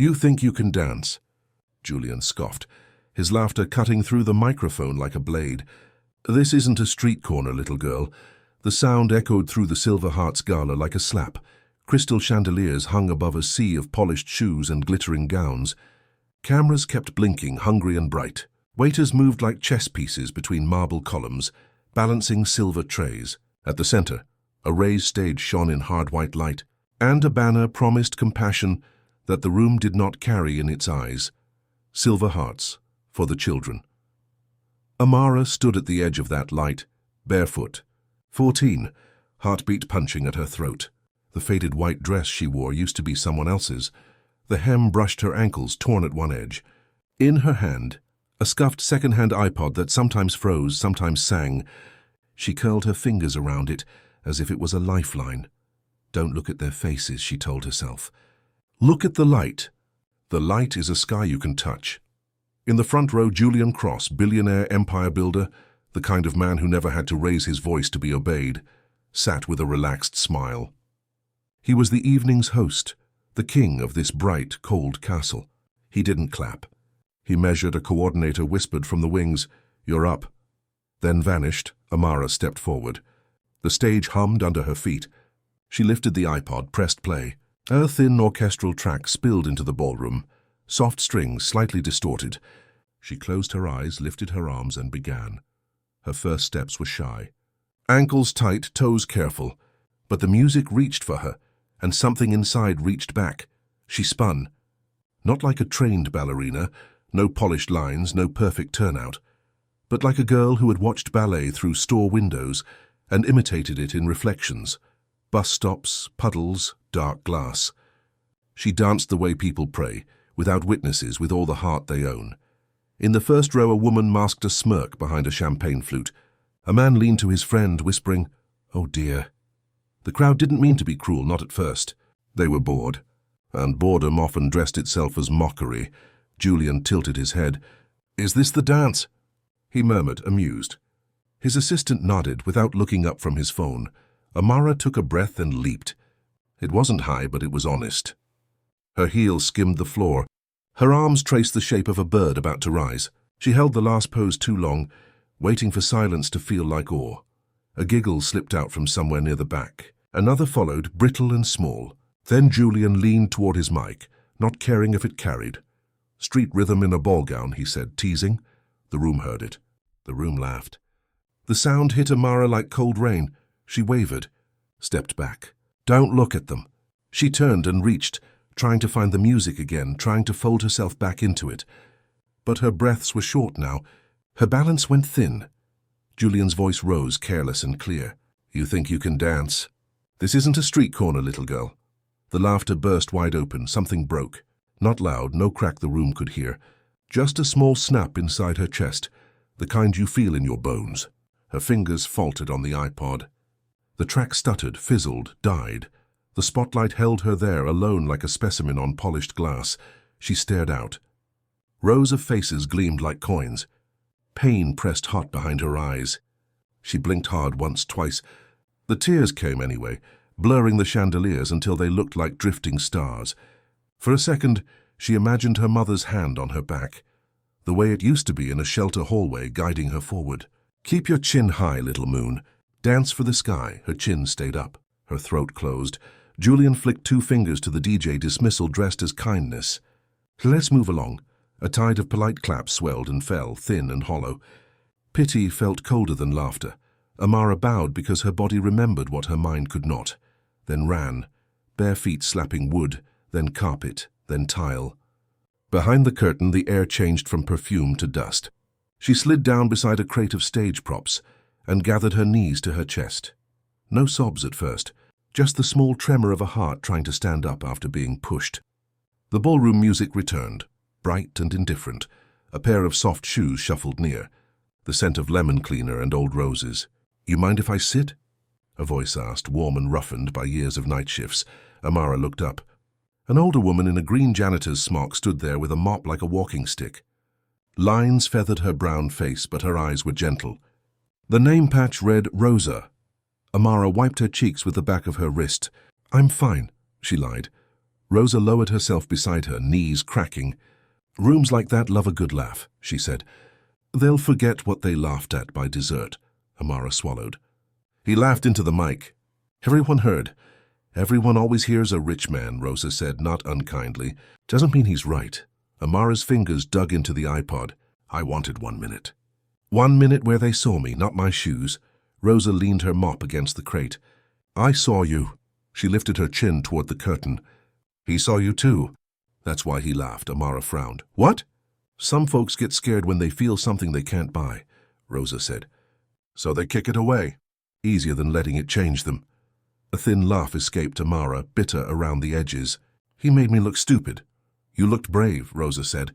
You think you can dance? Julian scoffed, his laughter cutting through the microphone like a blade. This isn't a street corner, little girl. The sound echoed through the Silver Hearts Gala like a slap. Crystal chandeliers hung above a sea of polished shoes and glittering gowns. Cameras kept blinking, hungry and bright. Waiters moved like chess pieces between marble columns, balancing silver trays. At the center, a raised stage shone in hard white light, and a banner promised compassion that the room did not carry in its eyes. Silver hearts for the children. Amara stood at the edge of that light, barefoot. 14, heartbeat punching at her throat. The faded white dress she wore used to be someone else's. The hem brushed her ankles, torn at one edge. In her hand, a scuffed second-hand iPod that sometimes froze, sometimes sang. She curled her fingers around it as if it was a lifeline. Don't look at their faces, she told herself. Look at the light. The light is a sky you can touch. In the front row, Julian Cross, billionaire empire builder, the kind of man who never had to raise his voice to be obeyed, sat with a relaxed smile. He was the evening's host, the king of this bright, cold castle. He didn't clap. He measured, a coordinator whispered from the wings, "You're up." Then vanished. Amara stepped forward. The stage hummed under her feet. She lifted the iPod, pressed play. A thin orchestral track spilled into the ballroom, soft strings slightly distorted. She closed her eyes, lifted her arms, and began. Her first steps were shy. Ankles tight, toes careful. But the music reached for her, and something inside reached back. She spun. Not like a trained ballerina, no polished lines, no perfect turnout, but like a girl who had watched ballet through store windows and imitated it in reflections. Bus stops, puddles, dark glass. She danced the way people pray, without witnesses, with all the heart they own. In the first row, a woman masked a smirk behind a champagne flute. A man leaned to his friend, whispering, "Oh dear." The crowd didn't mean to be cruel, not at first. They were bored, and boredom often dressed itself as mockery. Julian tilted his head. "Is this the dance?" he murmured, amused. His assistant nodded without looking up from his phone. Amara took a breath and leaped. It wasn't high, but it was honest. Her heels skimmed the floor. Her arms traced the shape of a bird about to rise. She held the last pose too long, waiting for silence to feel like awe. A giggle slipped out from somewhere near the back. Another followed, brittle and small. Then Julian leaned toward his mic, not caring if it carried. "Street rhythm in a ball gown," he said, teasing. The room heard it. The room laughed. The sound hit Amara like cold rain. She wavered, stepped back. "Don't look at them." She turned and reached, trying to find the music again, trying to fold herself back into it. But her breaths were short now. Her balance went thin. Julian's voice rose, careless and clear. "You think you can dance? This isn't a street corner, little girl." The laughter burst wide open. Something broke. Not loud, no crack the room could hear. Just a small snap inside her chest, the kind you feel in your bones. Her fingers faltered on the iPod. The track stuttered, fizzled, died. The spotlight held her there, alone like a specimen on polished glass. She stared out. Rows of faces gleamed like coins. Pain pressed hot behind her eyes. She blinked hard once, twice. The tears came anyway, blurring the chandeliers until they looked like drifting stars. For a second, she imagined her mother's hand on her back, the way it used to be in a shelter hallway, guiding her forward. "Keep your chin high, little moon. Dance for the sky." Her chin stayed up. Her throat closed. Julian flicked 2 fingers to the DJ, dismissal dressed as kindness. "Let's move along." A tide of polite claps swelled and fell, thin and hollow. Pity felt colder than laughter. Amara bowed because her body remembered what her mind could not, then ran, bare feet slapping wood, then carpet, then tile. Behind the curtain, the air changed from perfume to dust. She slid down beside a crate of stage props and gathered her knees to her chest. No sobs at first, just the small tremor of a heart trying to stand up after being pushed. The ballroom music returned, bright and indifferent. A pair of soft shoes shuffled near, the scent of lemon cleaner and old roses. "You mind if I sit?" a voice asked, warm and roughened by years of night shifts. Amara looked up. An older woman in a green janitor's smock stood there with a mop like a walking stick. Lines feathered her brown face, but her eyes were gentle. The name patch read Rosa. Amara wiped her cheeks with the back of her wrist. "I'm fine," she lied. Rosa lowered herself beside her, knees cracking. "Rooms like that love a good laugh," she said. "They'll forget what they laughed at by dessert." Amara swallowed. He laughed into the mic. Everyone heard. "Everyone always hears a rich man," Rosa said, not unkindly. "Doesn't mean he's right." Amara's fingers dug into the iPod. "I wanted 1 minute. 1 minute where they saw me, not my shoes." Rosa leaned her mop against the crate. "I saw you." She lifted her chin toward the curtain. "He saw you too." "That's why he laughed." Amara frowned. "What?" "Some folks get scared when they feel something they can't buy," Rosa said. "So they kick it away." "Easier than letting it change them." A thin laugh escaped Amara, bitter around the edges. "He made me look stupid." "You looked brave," Rosa said.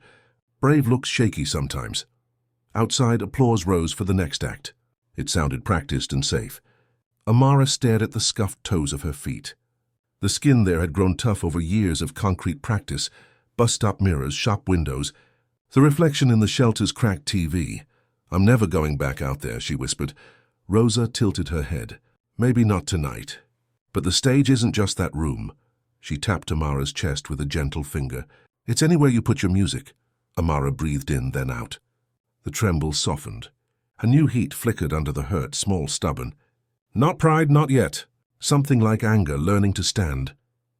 "Brave looks shaky sometimes." Outside, applause rose for the next act. It sounded practiced and safe. Amara stared at the scuffed toes of her feet. The skin there had grown tough over years of concrete practice, bus-stop mirrors, shop windows, the reflection in the shelter's cracked TV. "I'm never going back out there," she whispered. Rosa tilted her head. "Maybe not tonight. But the stage isn't just that room." She tapped Amara's chest with a gentle finger. "It's anywhere you put your music." Amara breathed in, then out. The tremble softened. A new heat flickered under the hurt, small, stubborn. "Not pride, not yet." Something like anger learning to stand.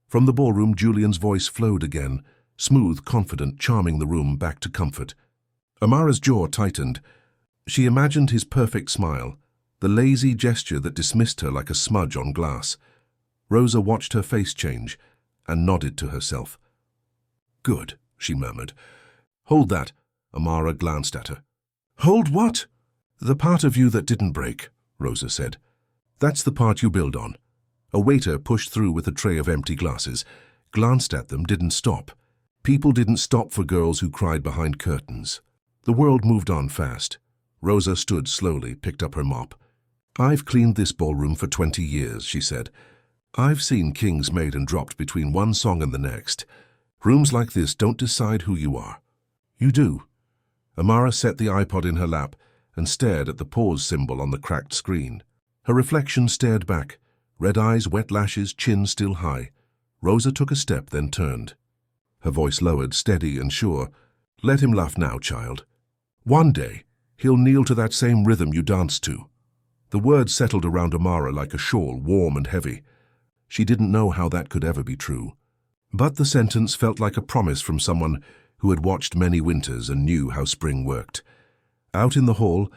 From the ballroom, Julian's voice flowed again, smooth, confident, charming the room back to comfort. Amara's jaw tightened. She imagined his perfect smile, the lazy gesture that dismissed her like a smudge on glass. Rosa watched her face change and nodded to herself. "Good," she murmured. "Hold that." Amara glanced at her. "Hold what?" "The part of you that didn't break," Rosa said. "That's the part you build on." A waiter pushed through with a tray of empty glasses, glanced at them, didn't stop. People didn't stop for girls who cried behind curtains. The world moved on fast. Rosa stood slowly, picked up her mop. "I've cleaned this ballroom for 20 years, she said. "I've seen kings made and dropped between one song and the next. Rooms like this don't decide who you are. You do." Amara set the iPod in her lap and stared at the pause symbol on the cracked screen. Her reflection stared back, red eyes, wet lashes, chin still high. Rosa took a step, then turned. Her voice lowered, steady and sure. "Let him laugh now, child. One day, he'll kneel to that same rhythm you danced to." The words settled around Amara like a shawl, warm and heavy. She didn't know how that could ever be true. But the sentence felt like a promise from someone who had watched many winters and knew how spring worked. Out in the hall,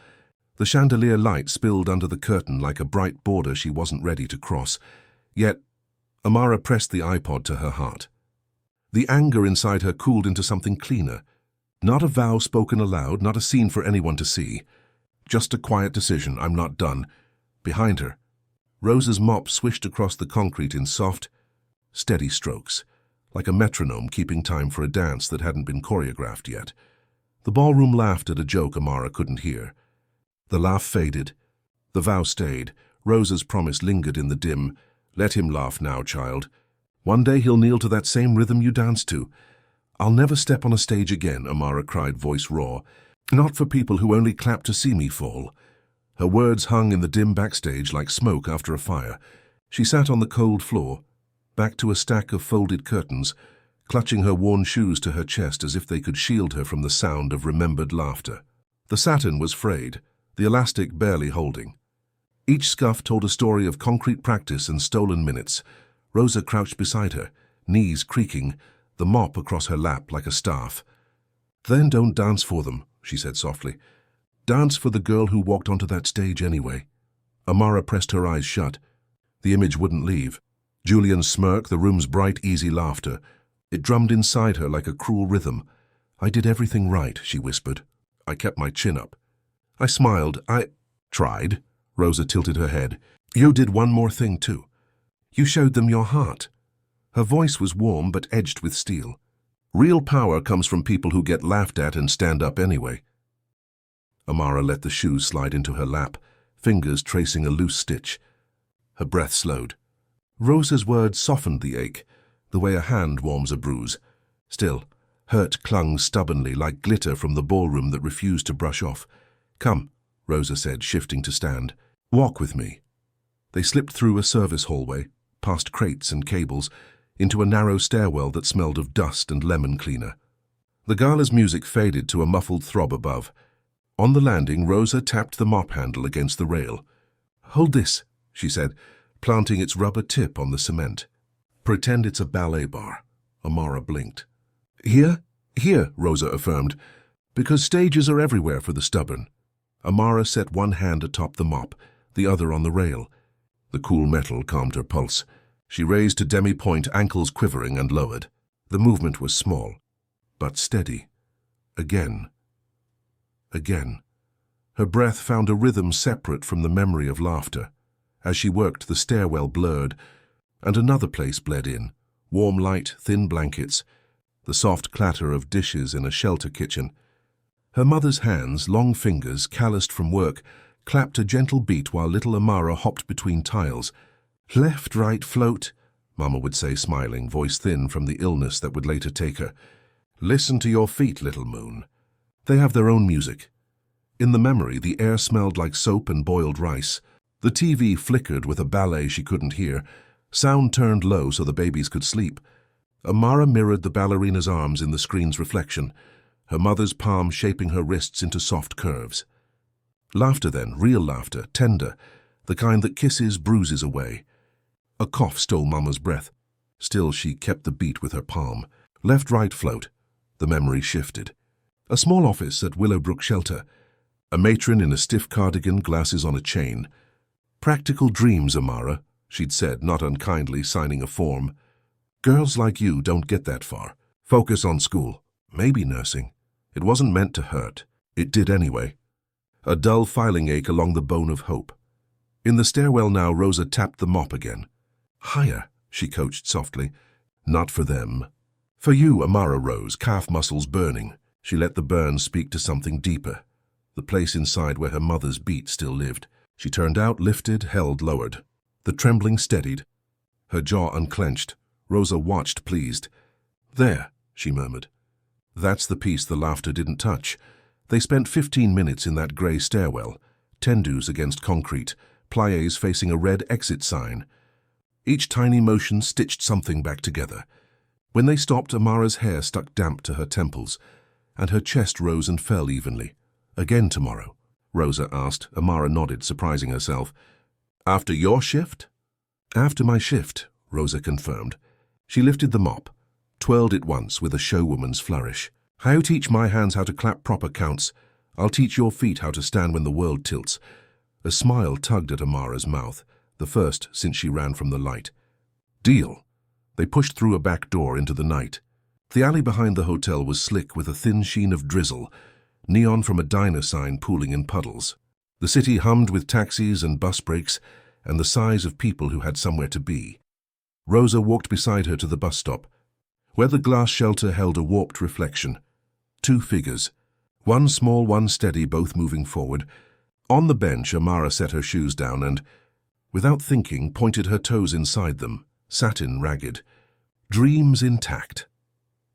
the chandelier light spilled under the curtain like a bright border she wasn't ready to cross. Yet, Amara pressed the iPod to her heart. The anger inside her cooled into something cleaner. Not a vow spoken aloud, not a scene for anyone to see. Just a quiet decision. "I'm not done." Behind her, Rosa's mop swished across the concrete in soft, steady strokes, like a metronome keeping time for a dance that hadn't been choreographed yet. The ballroom laughed at a joke Amara couldn't hear. The laugh faded. The vow stayed. Rosa's promise lingered in the dim. "Let him laugh now, child. One day he'll kneel to that same rhythm you danced to." "I'll never step on a stage again," Amara cried, voice raw. "Not for people who only clap to see me fall." Her words hung in the dim backstage like smoke after a fire. She sat on the cold floor, back to a stack of folded curtains, clutching her worn shoes to her chest as if they could shield her from the sound of remembered laughter. The satin was frayed, the elastic barely holding. Each scuff told a story of concrete practice and stolen minutes. Rosa crouched beside her, knees creaking, the mop across her lap like a staff. "Then don't dance for them," she said softly. "Dance for the girl who walked onto that stage anyway." Amara pressed her eyes shut. The image wouldn't leave. Julian's smirk, the room's bright, easy laughter. It drummed inside her like a cruel rhythm. "I did everything right," she whispered. "I kept my chin up. I smiled. I tried." Rosa tilted her head. "You did one more thing, too. You showed them your heart." Her voice was warm but edged with steel. "Real power comes from people who get laughed at and stand up anyway." Amara let the shoes slide into her lap, fingers tracing a loose stitch. Her breath slowed. Rosa's words softened the ache, the way a hand warms a bruise. Still, hurt clung stubbornly like glitter from the ballroom that refused to brush off. "Come," Rosa said, shifting to stand. "Walk with me." They slipped through a service hallway, past crates and cables, into a narrow stairwell that smelled of dust and lemon cleaner. The gala's music faded to a muffled throb above. On the landing, Rosa tapped the mop handle against the rail. "Hold this," she said, planting its rubber tip on the cement. "Pretend it's a ballet bar." Amara blinked. "Here? Here," Rosa affirmed, "because stages are everywhere for the stubborn." Amara set one hand atop the mop, the other on the rail. The cool metal calmed her pulse. She raised to demi-point, ankles quivering, and lowered. The movement was small, but steady. Again. Again. Her breath found a rhythm separate from the memory of laughter. As she worked, the stairwell blurred, and another place bled in. Warm light, thin blankets, the soft clatter of dishes in a shelter kitchen. Her mother's hands, long fingers, calloused from work, clapped a gentle beat while little Amara hopped between tiles. "Left, right, float," Mama would say, smiling, voice thin from the illness that would later take her. "Listen to your feet, little moon. They have their own music." In the memory, the air smelled like soap and boiled rice. The TV flickered with a ballet she couldn't hear. Sound turned low so the babies could sleep. Amara mirrored the ballerina's arms in the screen's reflection, her mother's palm shaping her wrists into soft curves. Laughter then, real laughter, tender, the kind that kisses bruises away. A cough stole Mama's breath. Still, she kept the beat with her palm. Left, right, float. The memory shifted. A small office at Willowbrook Shelter. A matron in a stiff cardigan, glasses on a chain. "Practical dreams, Amara," she'd said, not unkindly, signing a form. "Girls like you don't get that far. Focus on school. Maybe nursing." It wasn't meant to hurt. It did anyway. A dull filing ache along the bone of hope. In the stairwell now, Rosa tapped the mop again. "Higher," she coached softly. "Not for them." "For you," Amara rose, calf muscles burning. She let the burn speak to something deeper, the place inside where her mother's beat still lived. She turned out, lifted, held, lowered. The trembling steadied. Her jaw unclenched. Rosa watched, pleased. "There," she murmured. "That's the piece the laughter didn't touch." They spent 15 minutes in that grey stairwell, tendus against concrete, pliés facing a red exit sign. Each tiny motion stitched something back together. When they stopped, Amara's hair stuck damp to her temples, and her chest rose and fell evenly. "Again tomorrow?" Rosa asked. Amara nodded, surprising herself. "After your shift?" "After my shift," Rosa confirmed. She lifted the mop, twirled it once with a showwoman's flourish. "I'll teach my hands how to clap proper counts. I'll teach your feet how to stand when the world tilts." A smile tugged at Amara's mouth, the first since she ran from the light. "Deal." They pushed through a back door into the night. The alley behind the hotel was slick with a thin sheen of drizzle, neon from a diner sign pooling in puddles. The city hummed with taxis and bus breaks, and the sighs of people who had somewhere to be. Rosa walked beside her to the bus stop, where the glass shelter held a warped reflection. Two figures, one small, one steady, both moving forward. On the bench, Amara set her shoes down and, without thinking, pointed her toes inside them, satin ragged. Dreams intact.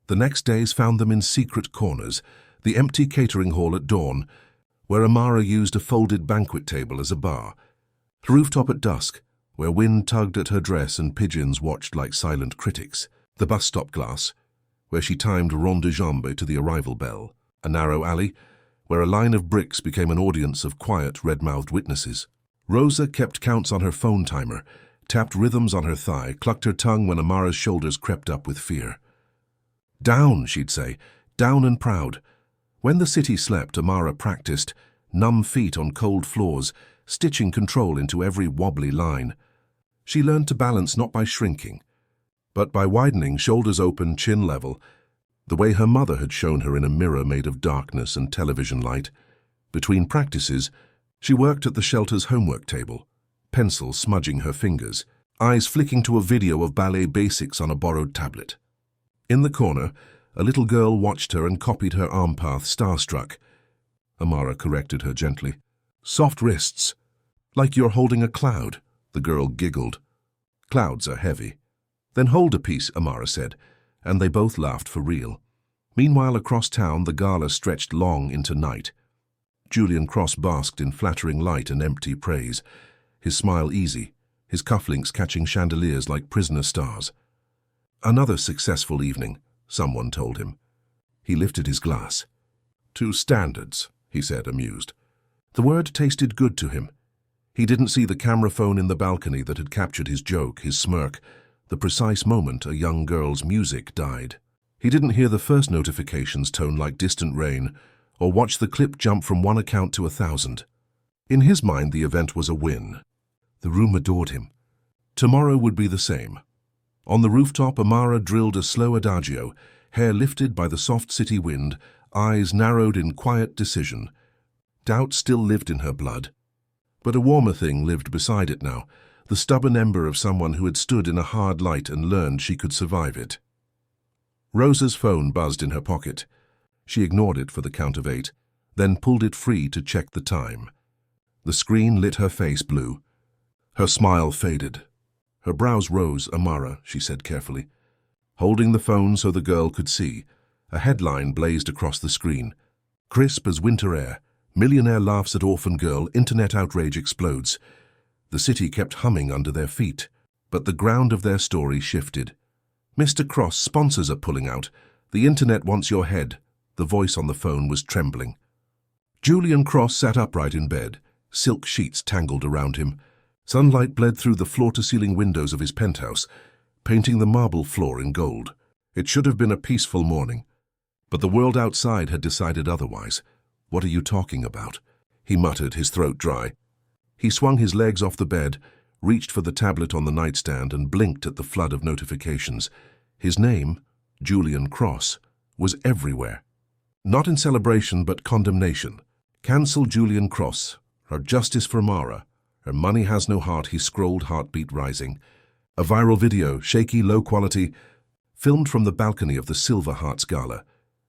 The next days found them in secret corners, the empty catering hall at dawn, where Amara used a folded banquet table as a bar. Rooftop at dusk, where wind tugged at her dress and pigeons watched like silent critics. The bus stop glass, where she timed rond de jambe to the arrival bell. A narrow alley, where a line of bricks became an audience of quiet, red-mouthed witnesses. Rosa kept counts on her phone timer, tapped rhythms on her thigh, clucked her tongue when Amara's shoulders crept up with fear. "Down," she'd say, "down and proud." When the city slept, Amara practiced, numb feet on cold floors, stitching control into every wobbly line. She learned to balance not by shrinking, but by widening, shoulders open, chin level, the way her mother had shown her in a mirror made of darkness and television light. Between practices, she worked at the shelter's homework table, pencil smudging her fingers, eyes flicking to a video of ballet basics on a borrowed tablet. In the corner, a little girl watched her and copied her arm path, starstruck. Amara corrected her gently. "Soft wrists. Like you're holding a cloud," the girl giggled. "Clouds are heavy." "Then hold a piece," Amara said, and they both laughed for real. Meanwhile, across town, the gala stretched long into night. Julian Cross basked in flattering light and empty praise, his smile easy, his cufflinks catching chandeliers like prisoner stars. Another successful evening, someone told him. He lifted his glass. "To standards," he said, amused. The word tasted good to him. He didn't see the camera phone in the balcony that had captured his joke, his smirk, the precise moment a young girl's music died. He didn't hear the first notifications tone like distant rain, or watch the clip jump from one account to 1,000. In his mind, the event was a win. The room adored him. Tomorrow would be the same. On the rooftop, Amara drilled a slow adagio, hair lifted by the soft city wind, eyes narrowed in quiet decision. Doubt still lived in her blood. But a warmer thing lived beside it now, the stubborn ember of someone who had stood in a hard light and learned she could survive it. Rosa's phone buzzed in her pocket. She ignored it for the count of 8, then pulled it free to check the time. The screen lit her face blue. Her smile faded. Her brows rose. "Amara," she said carefully. Holding the phone so the girl could see, a headline blazed across the screen. Crisp as winter air. Millionaire laughs at orphan girl, internet outrage explodes. The city kept humming under their feet, but the ground of their story shifted. "Mr. Cross, sponsors are pulling out. The internet wants your head." The voice on the phone was trembling. Julian Cross sat upright in bed, silk sheets tangled around him. Sunlight bled through the floor-to-ceiling windows of his penthouse, painting the marble floor in gold. It should have been a peaceful morning, but the world outside had decided otherwise. "What are you talking about?" he muttered, his throat dry. He swung his legs off the bed, reached for the tablet on the nightstand and blinked at the flood of notifications. His name, Julian Cross, was everywhere. Not in celebration, but condemnation. "Cancel Julian Cross. Her justice for Mara. Her money has no heart," he scrolled, heartbeat rising. A viral video, shaky, low quality, filmed from the balcony of the Silver Hearts Gala.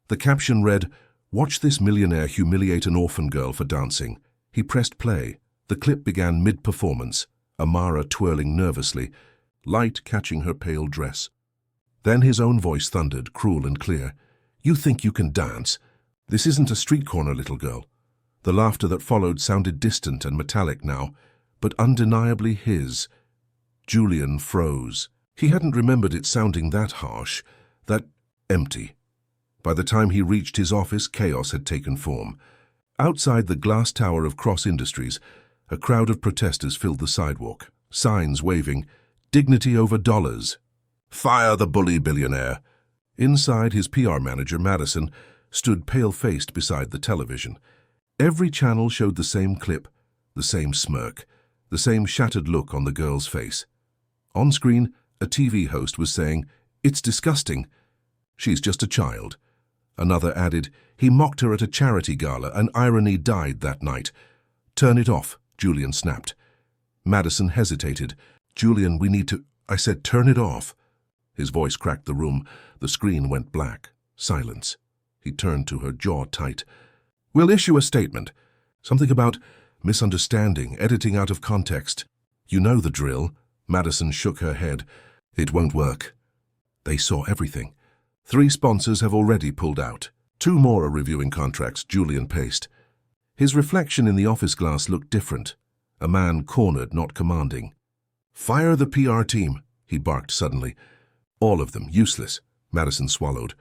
The caption read, "Watch this millionaire humiliate an orphan girl for dancing." He pressed play. The clip began mid-performance, Amara twirling nervously, light catching her pale dress. Then his own voice thundered, cruel and clear. "You think you can dance? This isn't a street corner, little girl." The laughter that followed sounded distant and metallic now, but undeniably his. Julian froze. He hadn't remembered it sounding that harsh, that empty. By the time he reached his office, chaos had taken form. Outside the glass tower of Cross Industries, a crowd of protesters filled the sidewalk, signs waving, "Dignity over dollars." "Fire the bully billionaire." Inside, his PR manager, Madison, stood pale-faced beside the television. Every channel showed the same clip, the same smirk, the same shattered look on the girl's face. On screen, a TV host was saying, "It's disgusting. She's just a child." Another added, "He mocked her at a charity gala, and irony died that night." "Turn it off," Julian snapped. Madison hesitated. "Julian, we need to—" "I said turn it off." His voice cracked the room. The screen went black. Silence. He turned to her, jaw tight. "We'll issue a statement. Something about misunderstanding, editing out of context. You know the drill." Madison shook her head. "It won't work." They saw everything. 3 sponsors have already pulled out. 2 more are reviewing contracts, Julian paced. His reflection in the office glass looked different. A man cornered, not commanding. "Fire the PR team," he barked suddenly. "All of them, useless." Madison swallowed.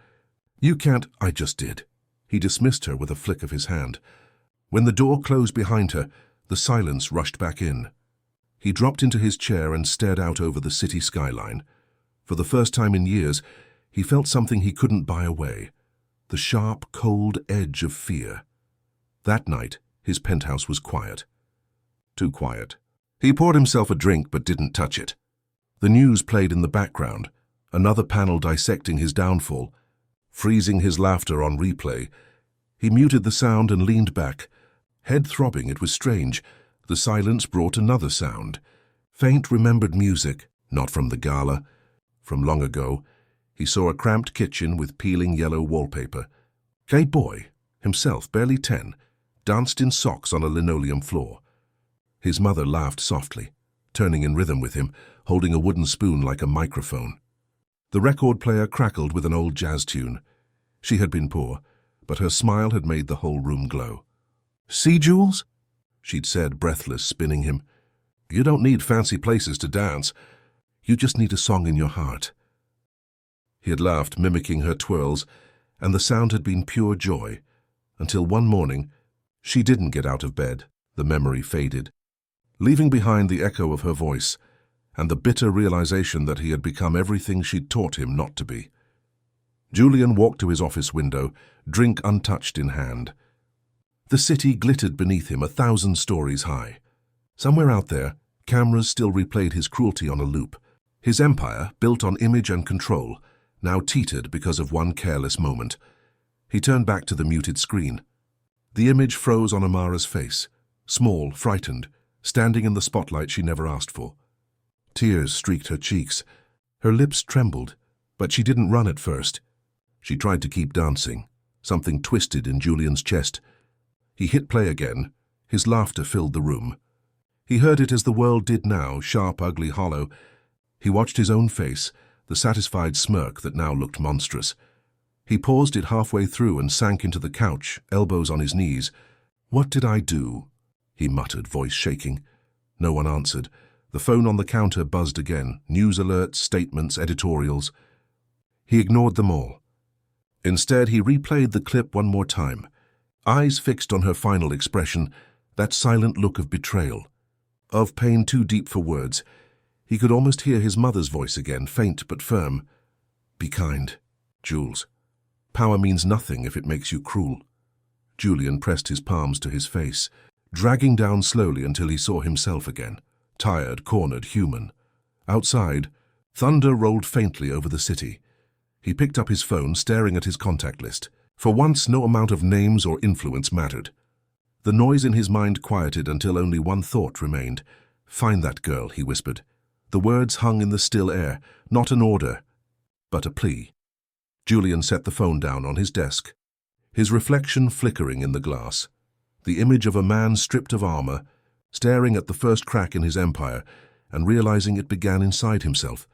"You can't—" "I just did." He dismissed her with a flick of his hand. When the door closed behind her, the silence rushed back in. He dropped into his chair and stared out over the city skyline. For the first time in years, he felt something he couldn't buy away. The sharp, cold edge of fear. That night, his penthouse was quiet. Too quiet. He poured himself a drink but didn't touch it. The news played in the background, another panel dissecting his downfall, freezing his laughter on replay. He muted the sound and leaned back. Head throbbing, it was strange. The silence brought another sound. Faint, remembered music, not from the gala. From long ago, he saw a cramped kitchen with peeling yellow wallpaper. A boy, himself barely 10, danced in socks on a linoleum floor. His mother laughed softly, turning in rhythm with him, holding a wooden spoon like a microphone. The record player crackled with an old jazz tune. She had been poor, but her smile had made the whole room glow. "See, Jules?" she'd said, breathless, spinning him. "You don't need fancy places to dance. You just need a song in your heart." He had laughed, mimicking her twirls, and the sound had been pure joy, until one morning she didn't get out of bed. The memory faded, leaving behind the echo of her voice and the bitter realization that he had become everything she'd taught him not to be. Julian walked to his office window, drink untouched in hand. The city glittered beneath him 1,000 stories high. Somewhere out there, cameras still replayed his cruelty on a loop. His empire, built on image and control, now teetered because of one careless moment. He turned back to the muted screen. The image froze on Amara's face, small, frightened, standing in the spotlight she never asked for. Tears streaked her cheeks. Her lips trembled, but she didn't run at first. She tried to keep dancing. Something twisted in Julian's chest. He hit play again. His laughter filled the room. He heard it as the world did now, sharp, ugly, hollow. He watched his own face, the satisfied smirk that now looked monstrous. He paused it halfway through and sank into the couch, elbows on his knees. "What did I do?" he muttered, voice shaking. No one answered. The phone on the counter buzzed again, news alerts, statements, editorials. He ignored them all. Instead, he replayed the clip one more time, eyes fixed on her final expression, that silent look of betrayal, of pain too deep for words. He could almost hear his mother's voice again, faint but firm. "Be kind, Jules. Power means nothing if it makes you cruel." Julian pressed his palms to his face, dragging down slowly until he saw himself again, tired, cornered, human. Outside, thunder rolled faintly over the city. He picked up his phone, staring at his contact list. For once, no amount of names or influence mattered. The noise in his mind quieted until only one thought remained. "Find that girl," he whispered. The words hung in the still air, not an order, but a plea. Julian set the phone down on his desk, his reflection flickering in the glass. The image of a man stripped of armor, staring at the first crack in his empire and realizing it began inside himself.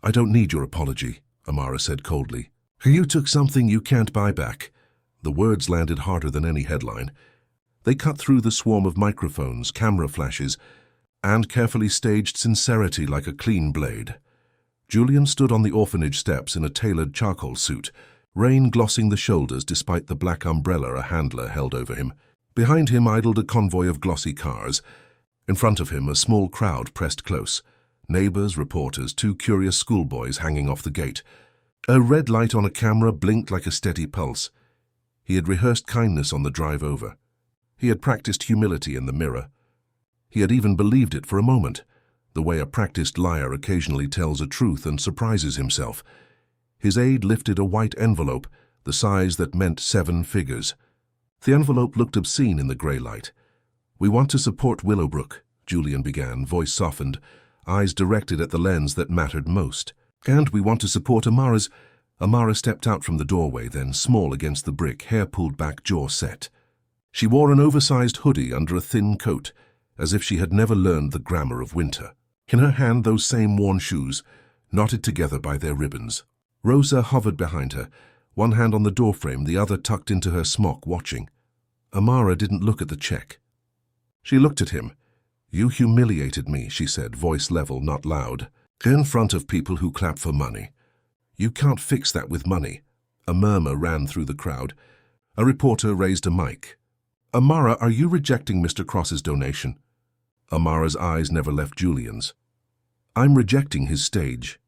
"I don't need your apology," Amara said coldly. "You took something you can't buy back." The words landed harder than any headline. They cut through the swarm of microphones, camera flashes, and carefully staged sincerity like a clean blade. Julian stood on the orphanage steps in a tailored charcoal suit, rain glossing the shoulders despite the black umbrella a handler held over him. Behind him idled a convoy of glossy cars. In front of him, a small crowd pressed close. Neighbors, reporters, 2 curious schoolboys hanging off the gate. A red light on a camera blinked like a steady pulse. He had rehearsed kindness on the drive over. He had practiced humility in the mirror. He had even believed it for a moment, the way a practiced liar occasionally tells a truth and surprises himself. His aide lifted a white envelope, the size that meant 7 figures. The envelope looked obscene in the grey light. "We want to support Willowbrook," Julian began, voice softened, eyes directed at the lens that mattered most. "And we want to support Amara's—" Amara stepped out from the doorway, then small against the brick, hair pulled back, jaw set. She wore an oversized hoodie under a thin coat, as if she had never learned the grammar of winter. In her hand, those same worn shoes, knotted together by their ribbons. Rosa hovered behind her, one hand on the doorframe, the other tucked into her smock, watching. Amara didn't look at the check. She looked at him. "You humiliated me," she said, voice level, not loud, "in front of people who clap for money. You can't fix that with money." A murmur ran through the crowd. A reporter raised a mic. "Amara, are you rejecting Mr. Cross's donation?" Amara's eyes never left Julian's. "I'm rejecting his stage."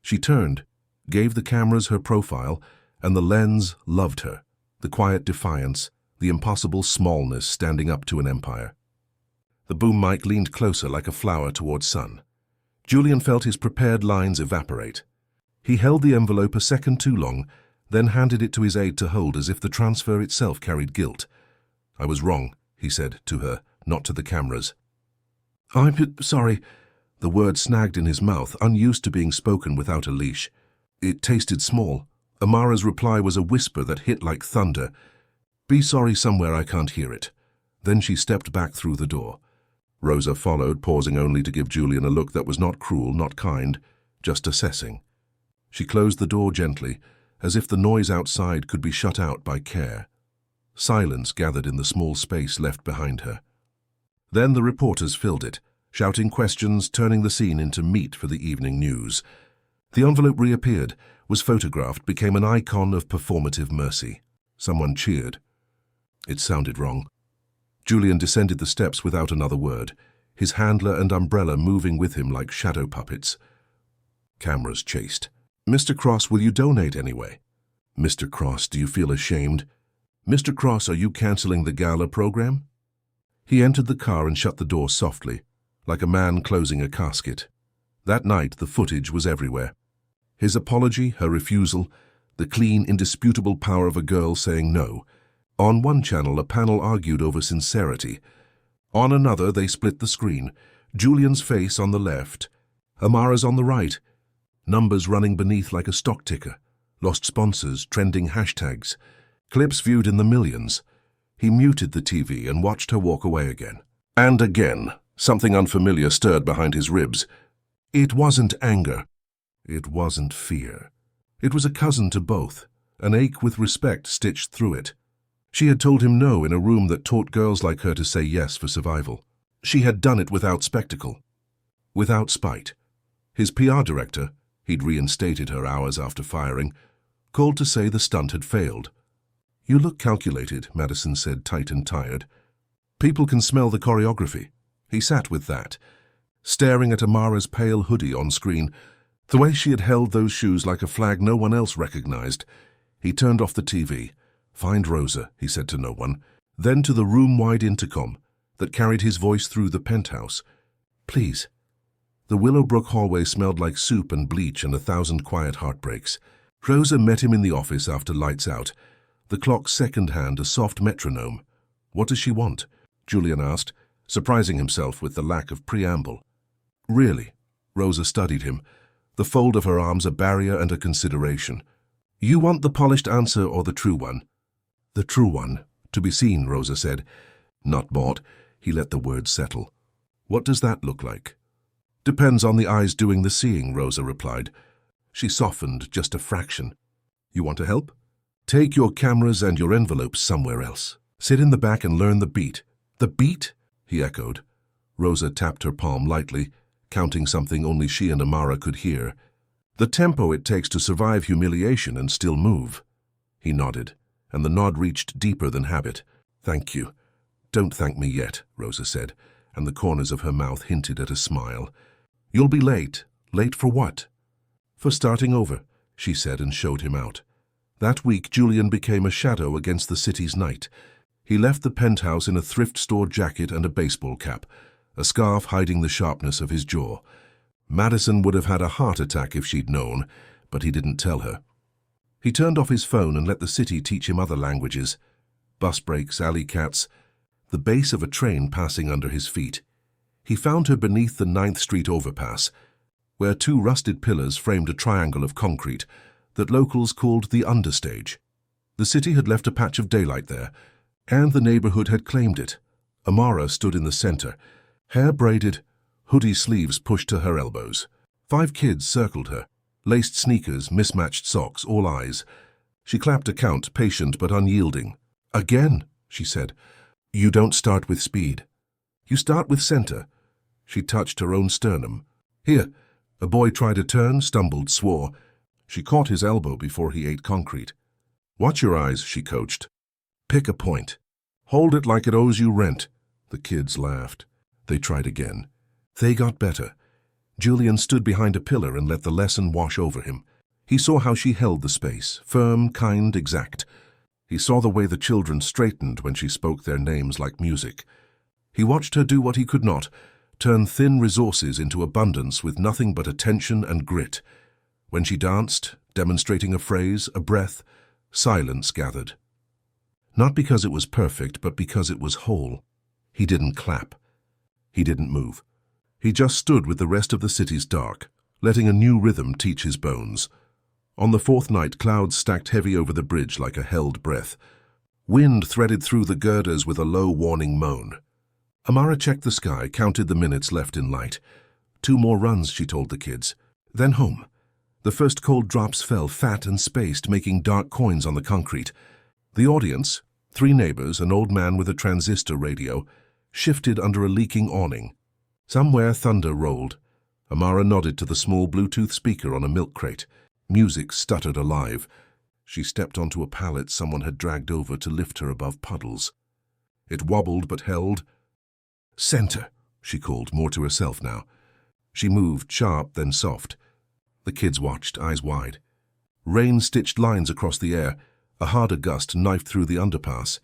She turned, gave the cameras her profile, and the lens loved her, the quiet defiance, the impossible smallness standing up to an empire. The boom mic leaned closer like a flower toward sun. Julian felt his prepared lines evaporate. He held the envelope a second too long, then handed it to his aide to hold as if the transfer itself carried guilt. "I was wrong," he said to her, not to the cameras. "I'm sorry." The word snagged in his mouth, unused to being spoken without a leash. It tasted small. Amara's reply was a whisper that hit like thunder. "Be sorry somewhere I can't hear it." Then she stepped back through the door. Rosa followed, pausing only to give Julian a look that was not cruel, not kind, just assessing. She closed the door gently, as if the noise outside could be shut out by care. Silence gathered in the small space left behind her. Then the reporters filled it, shouting questions, turning the scene into meat for the evening news. The envelope reappeared, was photographed, became an icon of performative mercy. Someone cheered. It sounded wrong. Julian descended the steps without another word, his handler and umbrella moving with him like shadow puppets. Cameras chased. "Mr. Cross, will you donate anyway?" "Mr. Cross, do you feel ashamed?" "Mr. Cross, are you canceling the gala program?" He entered the car and shut the door softly, like a man closing a casket. That night, the footage was everywhere. His apology, her refusal, the clean, indisputable power of a girl saying no. On one channel, a panel argued over sincerity. On another, they split the screen. Julian's face on the left, Amara's on the right. Numbers running beneath like a stock ticker. Lost sponsors, trending hashtags. Clips viewed in the millions. He muted the TV and watched her walk away again. And again, something unfamiliar stirred behind his ribs. It wasn't anger. It wasn't fear. It was a cousin to both, an ache with respect stitched through it. She had told him no in a room that taught girls like her to say yes for survival. She had done it without spectacle, without spite. His PR director, he'd reinstated her hours after firing, called to say the stunt had failed. "You look calculated," Madison said, tight and tired. "People can smell the choreography." He sat with that, staring at Amara's pale hoodie on screen, the way she had held those shoes like a flag no one else recognized. He turned off the TV. "Find Rosa," he said to no one, then to the room-wide intercom that carried his voice through the penthouse. "Please." The Willowbrook hallway smelled like soup and bleach and 1,000 quiet heartbreaks. Rosa met him in the office after lights out, the clock's second hand a soft metronome. "What does she want?" Julian asked, surprising himself with the lack of preamble. "Really?" Rosa studied him, the fold of her arms a barrier and a consideration. "You want the polished answer or the true one?" "The true one. To be seen," Rosa said. "Not bought." He let the words settle. "What does that look like?" "Depends on the eyes doing the seeing," Rosa replied. She softened just a fraction. "You want to help? Take your cameras and your envelopes somewhere else. Sit in the back and learn the beat." "The beat?" he echoed. Rosa tapped her palm lightly, counting something only she and Amara could hear. "The tempo it takes to survive humiliation and still move." He nodded, and the nod reached deeper than habit. "Thank you." "Don't thank me yet," Rosa said, and the corners of her mouth hinted at a smile. "You'll be late." "Late for what?" "For starting over," she said and showed him out. That week, Julian became a shadow against the city's night. He left the penthouse in a thrift store jacket and a baseball cap, a scarf hiding the sharpness of his jaw. Madison would have had a heart attack if she'd known, but he didn't tell her. He turned off his phone and let the city teach him other languages. Bus breaks, alley cats, the base of a train passing under his feet. He found her beneath the 9th Street overpass, where 2 rusted pillars framed a triangle of concrete that locals called the understage. The city had left a patch of daylight there, and the neighborhood had claimed it. Amara stood in the center, hair braided, hoodie sleeves pushed to her elbows. 5 kids circled her, laced sneakers, mismatched socks, all eyes. She clapped a count, patient but unyielding. "Again," she said. "You don't start with speed. You start with center." She touched her own sternum. "Here." A boy tried a turn, stumbled, swore. She caught his elbow before he ate concrete. "Watch your eyes," she coached. "Pick a point. Hold it like it owes you rent." The kids laughed. They tried again. They got better. Julian stood behind a pillar and let the lesson wash over him. He saw how she held the space, firm, kind, exact. He saw the way the children straightened when she spoke their names like music. He watched her do what he could not, turn thin resources into abundance with nothing but attention and grit. When she danced, demonstrating a phrase, a breath, silence gathered. Not because it was perfect, but because it was whole. He didn't clap. He didn't move. He just stood with the rest of the city's dark, letting a new rhythm teach his bones. On the 4th night, clouds stacked heavy over the bridge like a held breath. Wind threaded through the girders with a low warning moan. Amara checked the sky, counted the minutes left in light. 2 more runs, she told the kids. Then home. The first cold drops fell, fat and spaced, making dark coins on the concrete. The audience, 3 neighbors, an old man with a transistor radio, shifted under a leaking awning. Somewhere thunder rolled. Amara nodded to the small Bluetooth speaker on a milk crate. Music stuttered alive. She stepped onto a pallet someone had dragged over to lift her above puddles. It wobbled but held. "Center," she called, more to herself now. She moved, sharp, then soft. The kids watched, eyes wide. Rain stitched lines across the air. A harder gust knifed through the underpass.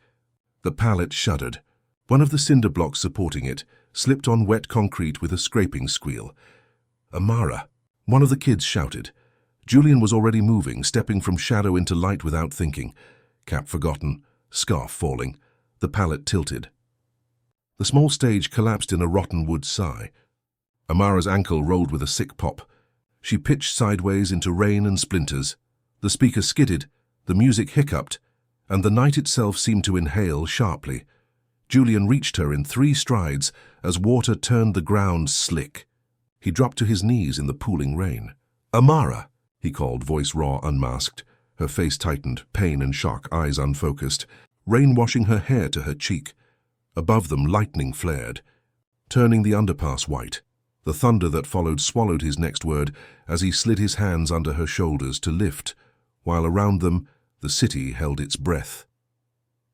The pallet shuddered. One of the cinder blocks supporting it slipped on wet concrete with a scraping squeal. "Amara!" One of the kids shouted. Julian was already moving, stepping from shadow into light without thinking. Cap forgotten, scarf falling. The pallet tilted. The small stage collapsed in a rotten wood sigh. Amara's ankle rolled with a sick pop. She pitched sideways into rain and splinters. The speaker skidded, the music hiccuped, and the night itself seemed to inhale sharply. Julian reached her in 3 strides as water turned the ground slick. He dropped to his knees in the pooling rain. "Amara!" he called, voice raw, unmasked. Her face tightened, pain and shock, eyes unfocused. Rain washing her hair to her cheek. Above them, lightning flared, turning the underpass white. The thunder that followed swallowed his next word as he slid his hands under her shoulders to lift, while around them, the city held its breath.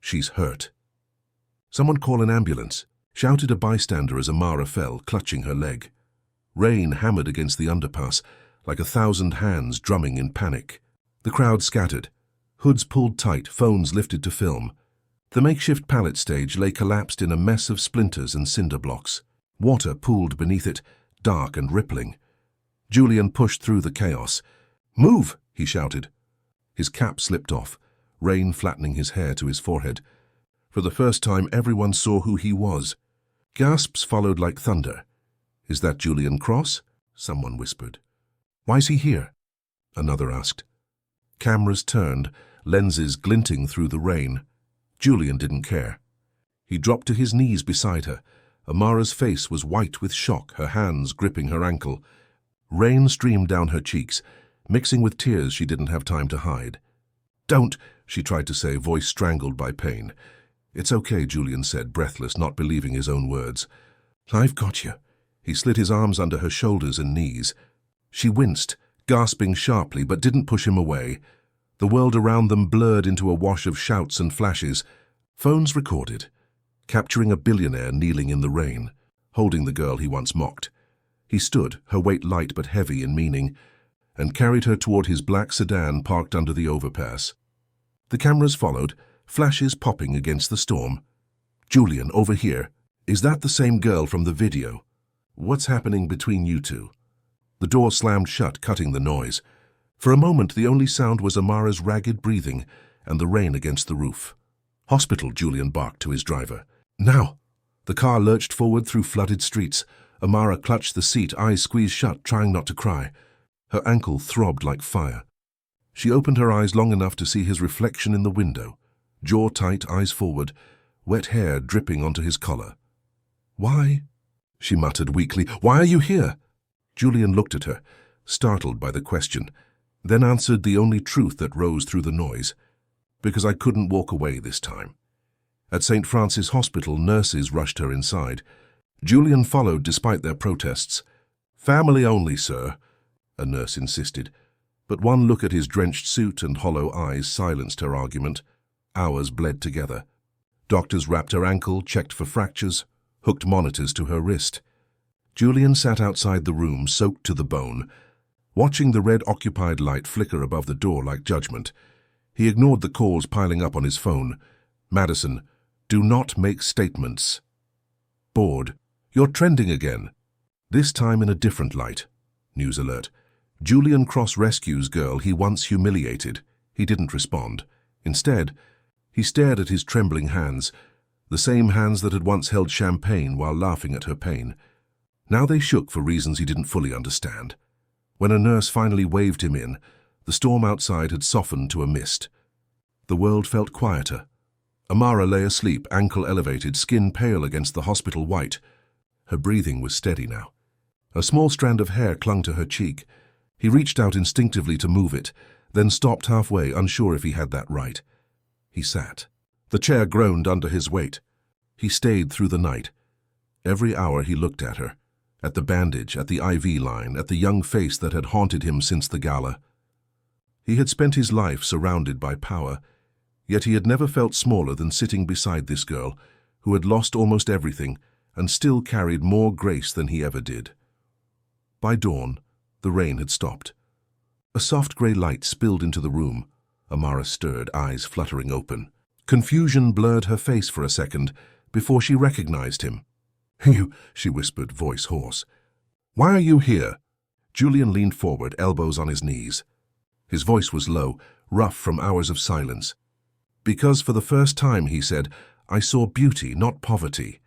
"She's hurt." "Someone call an ambulance," shouted a bystander as Amara fell, clutching her leg. Rain hammered against the underpass, like 1,000 hands drumming in panic. The crowd scattered. Hoods pulled tight, phones lifted to film. The makeshift pallet stage lay collapsed in a mess of splinters and cinder blocks. Water pooled beneath it, dark and rippling. Julian pushed through the chaos. "Move!" he shouted. His cap slipped off, rain flattening his hair to his forehead. For the first time, everyone saw who he was. Gasps followed like thunder. "Is that Julian Cross?" someone whispered. "Why's he here?" another asked. Cameras turned, lenses glinting through the rain. Julian didn't care. He dropped to his knees beside her. Amara's face was white with shock, her hands gripping her ankle. Rain streamed down her cheeks, mixing with tears she didn't have time to hide. "Don't," she tried to say, voice strangled by pain. "It's okay," Julian said, breathless, not believing his own words. "I've got you." He slid his arms under her shoulders and knees. She winced, gasping sharply, but didn't push him away. The world around them blurred into a wash of shouts and flashes. Phones recorded, capturing a billionaire kneeling in the rain, holding the girl he once mocked. He stood, her weight light but heavy in meaning, and carried her toward his black sedan parked under the overpass. The cameras followed, flashes popping against the storm. "Julian, over here. Is that the same girl from the video? What's happening between you two?" The door slammed shut, cutting the noise. For a moment, the only sound was Amara's ragged breathing and the rain against the roof. "Hospital," Julian barked to his driver. "Now!" The car lurched forward through flooded streets. Amara clutched the seat, eyes squeezed shut, trying not to cry. Her ankle throbbed like fire. She opened her eyes long enough to see his reflection in the window, jaw tight, eyes forward, wet hair dripping onto his collar. "Why?" she muttered weakly. "Why are you here?" Julian looked at her, startled by the question, then answered the only truth that rose through the noise. "Because I couldn't walk away this time." At St. Francis Hospital, nurses rushed her inside. Julian followed despite their protests. "Family only, sir," a nurse insisted, but one look at his drenched suit and hollow eyes silenced her argument. Hours bled together. Doctors wrapped her ankle, checked for fractures, hooked monitors to her wrist. Julian sat outside the room, soaked to the bone, watching the red occupied light flicker above the door like judgment. He ignored the calls piling up on his phone. "Madison, do not make statements." Bored. "You're trending again." This time in a different light. News alert. Julian Cross rescues girl he once humiliated. He didn't respond. Instead, he stared at his trembling hands, the same hands that had once held champagne while laughing at her pain. Now they shook for reasons he didn't fully understand. When a nurse finally waved him in, the storm outside had softened to a mist. The world felt quieter. Amara lay asleep, ankle elevated, skin pale against the hospital white. Her breathing was steady now. A small strand of hair clung to her cheek. He reached out instinctively to move it, then stopped halfway, unsure if he had that right. He sat. The chair groaned under his weight. He stayed through the night. Every hour he looked at her, at the bandage, at the IV line, at the young face that had haunted him since the gala. He had spent his life surrounded by power, yet he had never felt smaller than sitting beside this girl who had lost almost everything and still carried more grace than he ever did. By dawn, the rain had stopped. A soft grey light spilled into the room. Amara stirred, eyes fluttering open. Confusion blurred her face for a second before she recognized him. "You," she whispered, voice hoarse. "Why are you here?" Julian leaned forward, elbows on his knees. His voice was low, rough from hours of silence. "Because for the first time," he said, "I saw beauty, not poverty."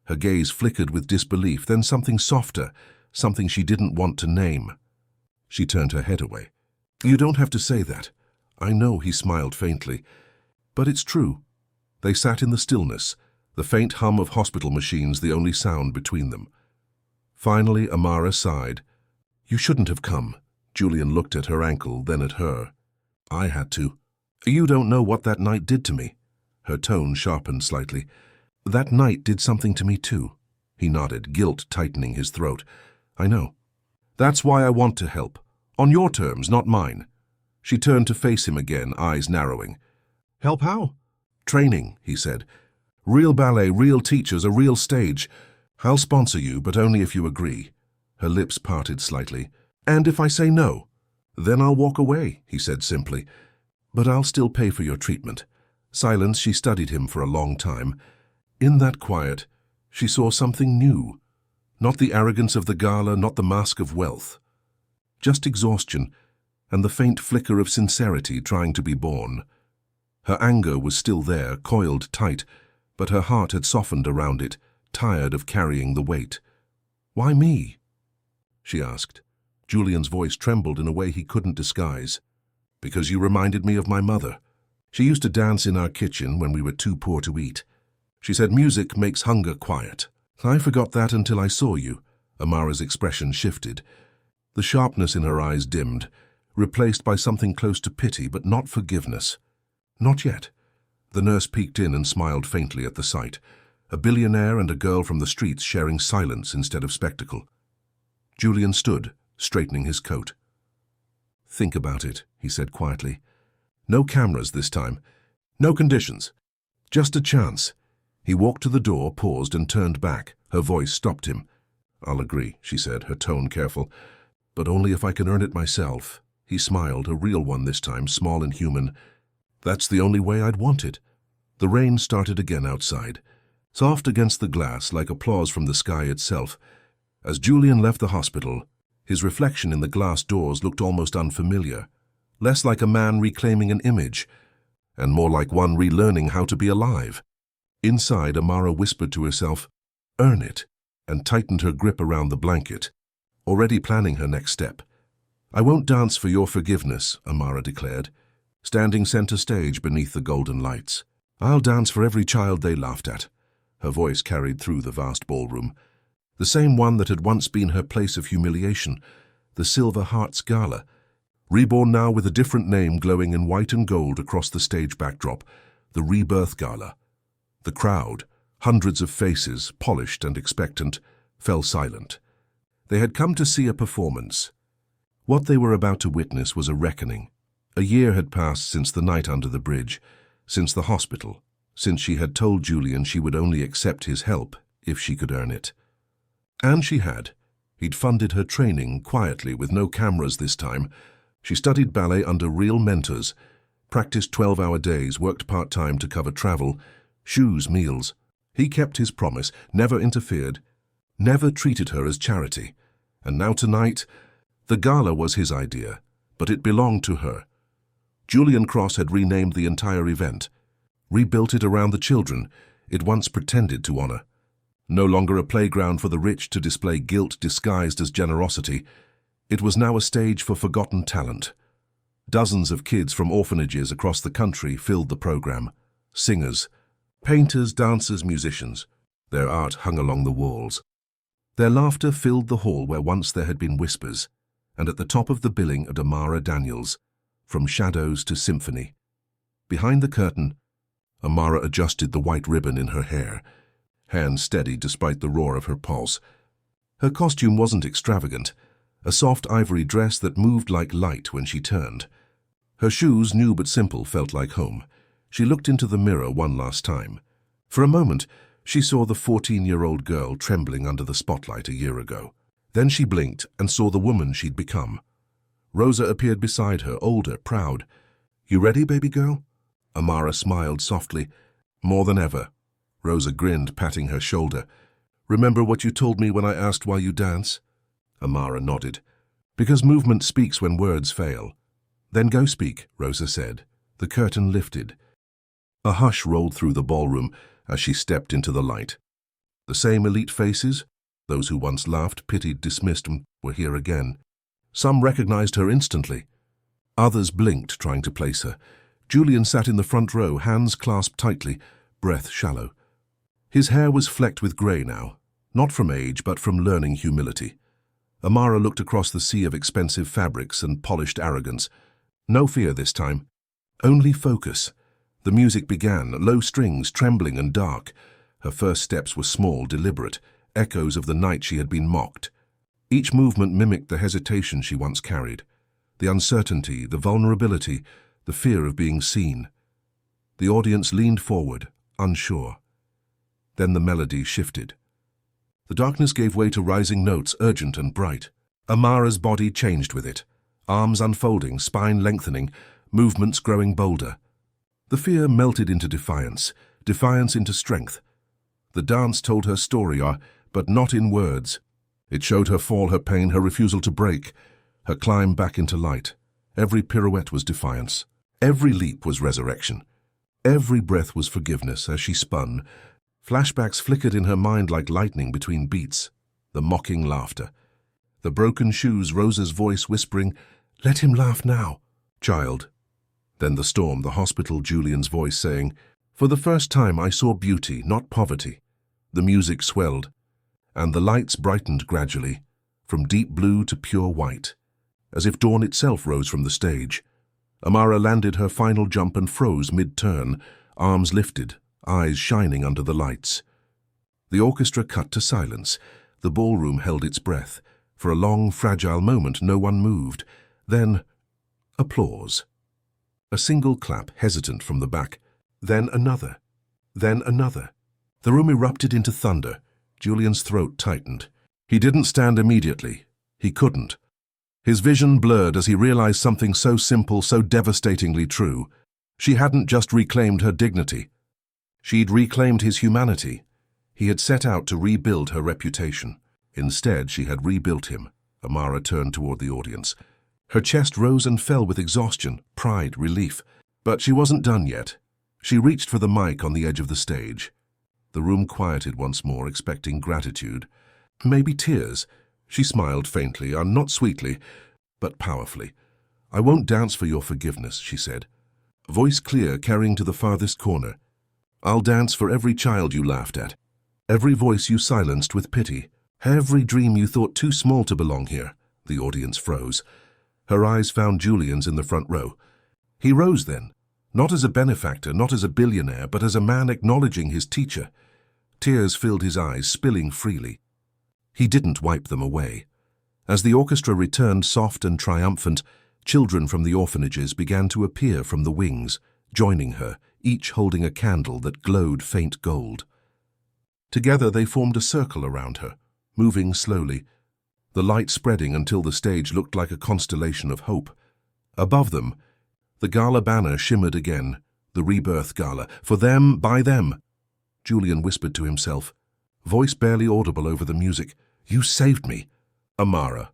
Her gaze flickered with disbelief, then something softer, something she didn't want to name. She turned her head away. "You don't have to say that. I know," he smiled faintly. "But it's true." They sat in the stillness, the faint hum of hospital machines the only sound between them. Finally, Amara sighed. "You shouldn't have come." Julian looked at her ankle, then at her. "I had to. You don't know what that night did to me." Her tone sharpened slightly. "That night did something to me too." He nodded, guilt tightening his throat. "I know. That's why I want to help. On your terms, not mine." She turned to face him again, eyes narrowing. "Help how?" "Training," he said. "Real ballet, real teachers, a real stage. I'll sponsor you, but only if you agree." Her lips parted slightly. "And if I say no?" "Then I'll walk away," he said simply. "But I'll still pay for your treatment." Silence, she studied him for a long time. In that quiet, she saw something new. Not the arrogance of the gala, not the mask of wealth. Just exhaustion, and the faint flicker of sincerity trying to be born. Her anger was still there, coiled tight, but her heart had softened around it, tired of carrying the weight. "Why me?" she asked. Julian's voice trembled in a way he couldn't disguise. "Because you reminded me of my mother. She used to dance in our kitchen when we were too poor to eat. She said music makes hunger quiet. I forgot that until I saw you." Amara's expression shifted. The sharpness in her eyes dimmed, replaced by something close to pity, but not forgiveness. "Not yet." The nurse peeked in and smiled faintly at the sight. A billionaire and a girl from the streets sharing silence instead of spectacle. Julian stood, straightening his coat. "Think about it," he said quietly. "No cameras this time. No conditions. Just a chance." He walked to the door, paused, and turned back. Her voice stopped him. "I'll agree," she said, her tone careful. "But only if I can earn it myself." He smiled, a real one this time, small and human. "That's the only way I'd want it." The rain started again outside, soft against the glass like applause from the sky itself. As Julian left the hospital, his reflection in the glass doors looked almost unfamiliar, less like a man reclaiming an image, and more like one relearning how to be alive. Inside, Amara whispered to herself, "Earn it," and tightened her grip around the blanket, already planning her next step. "I won't dance for your forgiveness," Amara declared, standing center stage beneath the golden lights. "I'll dance for every child they laughed at." Her voice carried through the vast ballroom. The same one that had once been her place of humiliation, the Silver Hearts Gala, reborn now with a different name glowing in white and gold across the stage backdrop, the Rebirth Gala. The crowd, hundreds of faces, polished and expectant, fell silent. They had come to see a performance. What they were about to witness was a reckoning. A year had passed since the night under the bridge, since the hospital, since she had told Julian she would only accept his help if she could earn it. And she had. He'd funded her training quietly, with no cameras this time. She studied ballet under real mentors, practiced 12-hour days, worked part-time to cover travel, shoes, meals. He kept his promise, never interfered, never treated her as charity. And now tonight, the gala was his idea, but it belonged to her. Julian Cross had renamed the entire event, rebuilt it around the children it once pretended to honor. No longer a playground for the rich to display guilt disguised as generosity, it was now a stage for forgotten talent. Dozens of kids from orphanages across the country filled the program. Singers, painters, dancers, musicians. Their art hung along the walls. Their laughter filled the hall where once there had been whispers, and at the top of the billing a Amara Daniels, from shadows to symphony. Behind the curtain, Amara adjusted the white ribbon in her hair, hands steady despite the roar of her pulse. Her costume wasn't extravagant, a soft ivory dress that moved like light when she turned. Her shoes, new but simple, felt like home. She looked into the mirror one last time. For a moment, she saw the 14-year-old girl trembling under the spotlight a year ago. Then she blinked and saw the woman she'd become. Rosa appeared beside her, older, proud. "You ready, baby girl?" Amara smiled softly. "More than ever." Rosa grinned, patting her shoulder. "Remember what you told me when I asked why you dance?" Amara nodded. "Because movement speaks when words fail." "Then go speak," Rosa said. The curtain lifted. A hush rolled through the ballroom as she stepped into the light. The same elite faces, those who once laughed, pitied, dismissed, were here again. Some recognized her instantly. Others blinked, trying to place her. Julian sat in the front row, hands clasped tightly, breath shallow. His hair was flecked with grey now, not from age, but from learning humility. Amara looked across the sea of expensive fabrics and polished arrogance. No fear this time, only focus. The music began, low strings, trembling and dark. Her first steps were small, deliberate, echoes of the night she had been mocked. Each movement mimicked the hesitation she once carried, the uncertainty, the vulnerability, the fear of being seen. The audience leaned forward, unsure. Then the melody shifted. The darkness gave way to rising notes, urgent and bright. Amara's body changed with it, arms unfolding, spine lengthening, movements growing bolder. The fear melted into defiance, defiance into strength. The dance told her story, but not in words. It showed her fall, her pain, her refusal to break, her climb back into light. Every pirouette was defiance. Every leap was resurrection. Every breath was forgiveness as she spun. Flashbacks flickered in her mind like lightning between beats. The mocking laughter. The broken shoes, Rosa's voice whispering, "Let him laugh now, child." Then the storm, the hospital, Julian's voice saying, "For the first time I saw beauty, not poverty." The music swelled, and the lights brightened gradually, from deep blue to pure white, as if dawn itself rose from the stage. Amara landed her final jump and froze mid-turn, arms lifted, eyes shining under the lights. The orchestra cut to silence. The ballroom held its breath. For a long, fragile moment, no one moved. Then, applause. A single clap, hesitant from the back. Then another. Then another. The room erupted into thunder. Julian's throat tightened. He didn't stand immediately. He couldn't. His vision blurred as he realized something so simple, so devastatingly true. She hadn't just reclaimed her dignity. She'd reclaimed his humanity. He had set out to rebuild her reputation. Instead, she had rebuilt him. Amara turned toward the audience. Her chest rose and fell with exhaustion, pride, relief. But she wasn't done yet. She reached for the mic on the edge of the stage. The room quieted once more, expecting gratitude. Maybe tears. She smiled faintly, not sweetly, but powerfully. "I won't dance for your forgiveness," she said. Voice clear, carrying to the farthest corner. "I'll dance for every child you laughed at, every voice you silenced with pity, every dream you thought too small to belong here." The audience froze. Her eyes found Julian's in the front row. He rose then, not as a benefactor, not as a billionaire, but as a man acknowledging his teacher. Tears filled his eyes, spilling freely. He didn't wipe them away. As the orchestra returned soft and triumphant, children from the orphanages began to appear from the wings, joining her, each holding a candle that glowed faint gold. Together they formed a circle around her, moving slowly, the light spreading until the stage looked like a constellation of hope. Above them, the gala banner shimmered again, the rebirth gala. "For them, by them." Julian whispered to himself, voice barely audible over the music. "You saved me." Amara.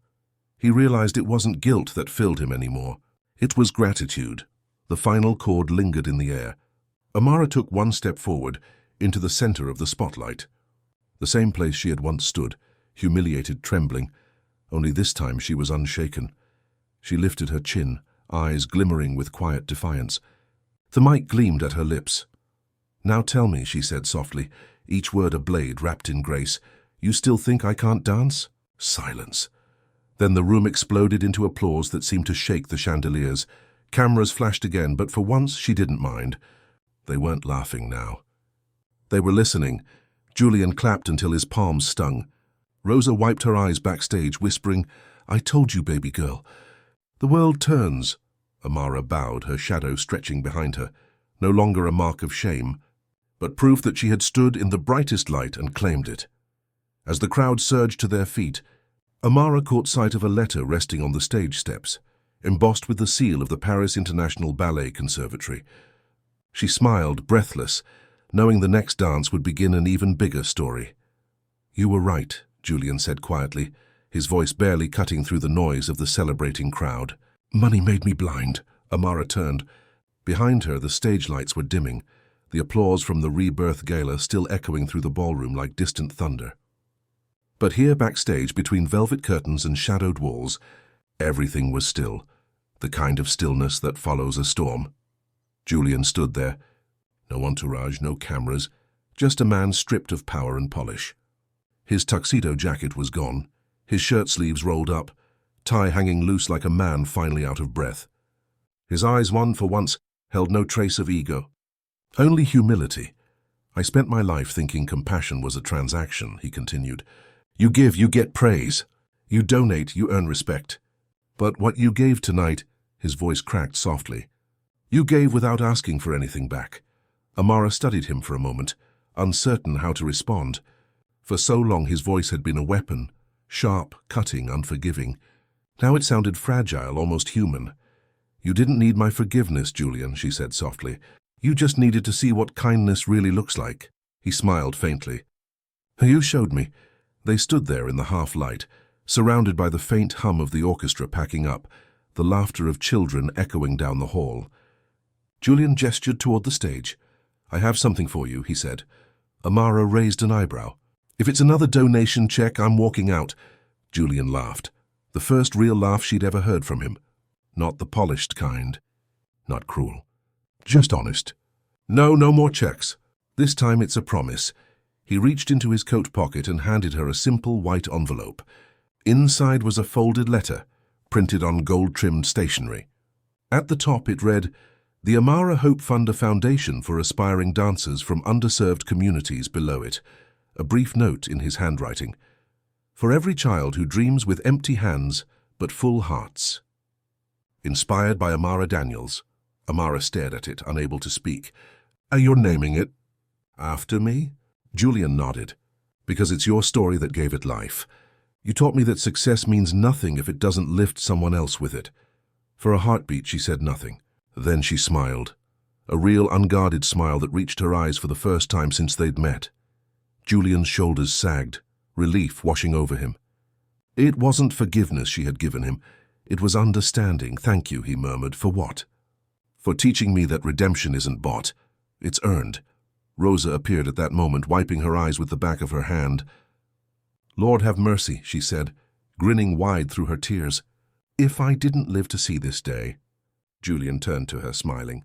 He realized it wasn't guilt that filled him anymore. It was gratitude. The final chord lingered in the air. Amara took one step forward, into the center of the spotlight. The same place she had once stood, humiliated, trembling. Only this time she was unshaken. She lifted her chin, eyes glimmering with quiet defiance. The mic gleamed at her lips. "Now tell me," she said softly, each word a blade wrapped in grace, "you still think I can't dance?" Silence. Then the room exploded into applause that seemed to shake the chandeliers. Cameras flashed again, but for once she didn't mind. They weren't laughing now. They were listening. Julian clapped until his palms stung. Rosa wiped her eyes backstage, whispering, "I told you, baby girl." "The world turns." Amara bowed, her shadow stretching behind her, no longer a mark of shame, but proof that she had stood in the brightest light and claimed it. As the crowd surged to their feet, Amara caught sight of a letter resting on the stage steps, embossed with the seal of the Paris International Ballet Conservatory. She smiled, breathless, knowing the next dance would begin an even bigger story. "You were right," Julian said quietly, his voice barely cutting through the noise of the celebrating crowd. "Money made me blind." Amara turned. Behind her, the stage lights were dimming, the applause from the Rebirth Gala still echoing through the ballroom like distant thunder. But here backstage, between velvet curtains and shadowed walls, everything was still, the kind of stillness that follows a storm. Julian stood there. No entourage, no cameras, just a man stripped of power and polish. His tuxedo jacket was gone, his shirt sleeves rolled up, tie hanging loose like a man finally out of breath. His eyes, one for once, held no trace of ego. Only humility. "I spent my life thinking compassion was a transaction," he continued. "You give, you get praise. You donate, you earn respect. But what you gave tonight," his voice cracked softly, "you gave without asking for anything back." Amara studied him for a moment, uncertain how to respond. For so long his voice had been a weapon, sharp, cutting, unforgiving. Now it sounded fragile, almost human. "You didn't need my forgiveness, Julian," she said softly. "You just needed to see what kindness really looks like." He smiled faintly. "You showed me." They stood there in the half-light, surrounded by the faint hum of the orchestra packing up, the laughter of children echoing down the hall. Julian gestured toward the stage. "I have something for you," he said. Amara raised an eyebrow. "If it's another donation check, I'm walking out." Julian laughed, the first real laugh she'd ever heard from him. Not the polished kind. Not cruel. Just honest. "No, no more checks. This time it's a promise." He reached into his coat pocket and handed her a simple white envelope. Inside was a folded letter, printed on gold-trimmed stationery. At the top it read, "The Amara Hope Funder Foundation for Aspiring Dancers from Underserved Communities." Below it, a brief note in his handwriting. "For every child who dreams with empty hands but full hearts." Inspired by Amara Daniels. Amara stared at it, unable to speak. "You're naming it after me?" Julian nodded. "Because it's your story that gave it life. You taught me that success means nothing if it doesn't lift someone else with it." For a heartbeat, she said nothing. Then she smiled. A real, unguarded smile that reached her eyes for the first time since they'd met. Julian's shoulders sagged, relief washing over him. It wasn't forgiveness she had given him. It was understanding. "Thank you," he murmured. "For what?" "For teaching me that redemption isn't bought. It's earned." Rosa appeared at that moment, wiping her eyes with the back of her hand. "Lord have mercy," she said, grinning wide through her tears. "If I didn't live to see this day." Julian turned to her, smiling.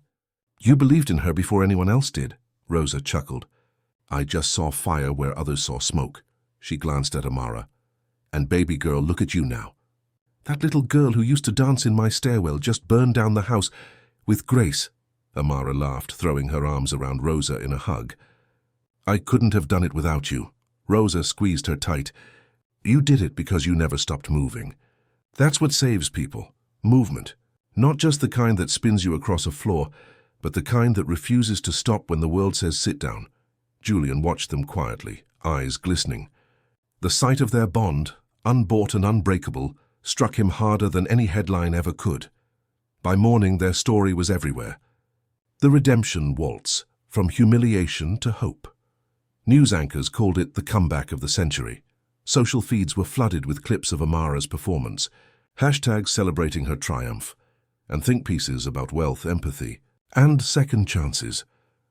"You believed in her before anyone else did." Rosa chuckled. "I just saw fire where others saw smoke." She glanced at Amara. "And baby girl, look at you now. That little girl who used to dance in my stairwell just burned down the house with grace." Amara laughed, throwing her arms around Rosa in a hug. "I couldn't have done it without you." Rosa squeezed her tight. "You did it because you never stopped moving. That's what saves people. Movement. Not just the kind that spins you across a floor, but the kind that refuses to stop when the world says sit down." Julian watched them quietly, eyes glistening. The sight of their bond, unbought and unbreakable, struck him harder than any headline ever could. By morning, their story was everywhere. The redemption waltz, from humiliation to hope. News anchors called it the comeback of the century. Social feeds were flooded with clips of Amara's performance, hashtags celebrating her triumph, and think pieces about wealth, empathy, and second chances.